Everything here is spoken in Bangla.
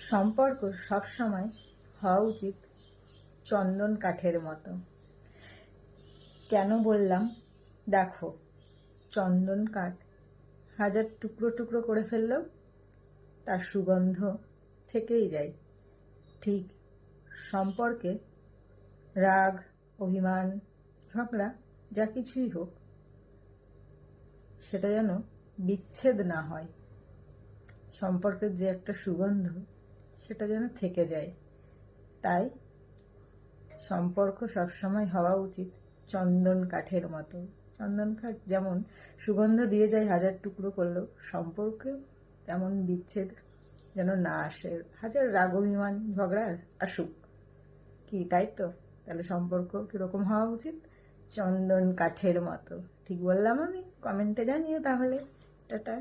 সম্পর্ক সবসময় হওয়া উচিত চন্দন কাঠের মতো। কেন বললাম? দেখো, চন্দন কাঠ হাজার টুকরো টুকরো করে ফেললেও তার সুগন্ধ থেকেই যায়। ঠিক সম্পর্কে রাগ, অভিমান, ঝগড়া যা কিছুই হোক, সেটা যেন বিচ্ছেদ না হয়। সম্পর্কের যে একটা সুগন্ধ, সেটা যেন থেকে যায়। তাই সম্পর্ক সবসময় হওয়া উচিত চন্দন কাঠের মতো। চন্দন কাঠ যেমন সুগন্ধ দিয়ে যায় হাজার টুকরো করলেও, সম্পর্কেও তেমন বিচ্ছেদ যেন না আসে। হাজার রাগ, অভিমান, ঝগড়া আসুক, কি তাই তো? তাহলে সম্পর্ক কীরকম হওয়া উচিত? চন্দন কাঠের মতো। ঠিক বললাম আমি? কমেন্টে জানিও তাহলে। টাটা।